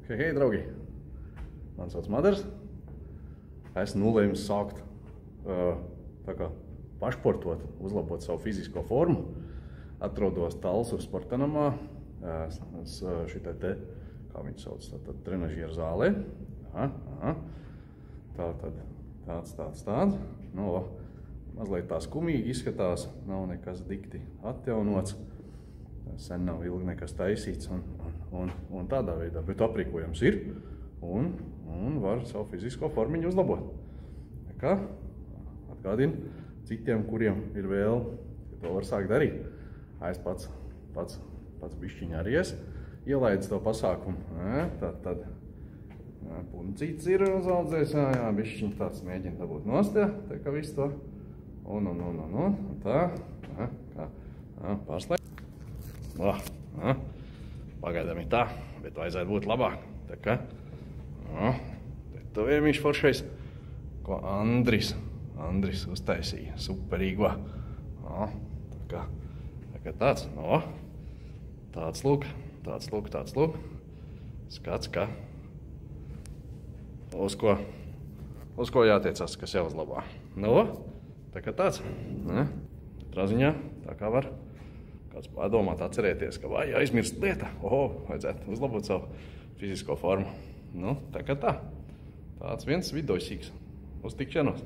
Hei, draugi! Man sauc Madars. Esmu nolēmis sākt pašportot, uzlabot savu fizisko formu. Atrodos Talsu sportanamā, šitai te, kā viņš sauc, trenažieru zālē. Tāds. Nu, mazliet tā skumīgi izskatās, nav nekas dikti atjaunots. Sen nav ilgi nekas taisīts un tādā veidā, bet aprīkojums ir un var savu fizisko formiņu uzlabot. Tā kā atgādinu citiem, kuriem ir vēl, ka to var sākt darīt. Es pats bišķiņ arī ielaidu to pasākumu. Tad puncīts ir uzaudzējis, bišķiņ tāds mēģina dabūt nost, tā kā visu to. Tā, pārslēgt. Pagaidām ir tā, bet vajadzētu būt labāk. Tā kā, tu vienmīši foršais, ko Andris uztaisīja, superīgo. Tā kā tāds, tāds lūk. Skats, ka uz ko jātiecas, kas jāuzlabā. Tā kā tāds, katrā ziņā, tā kā var kāds padomāt, atcerēties, ka vai aizmirst lieta, vajadzētu uzlabot savu fizisko formu. Tā kā tā. Tāds viens vidojsīgs. Uz tikšanos!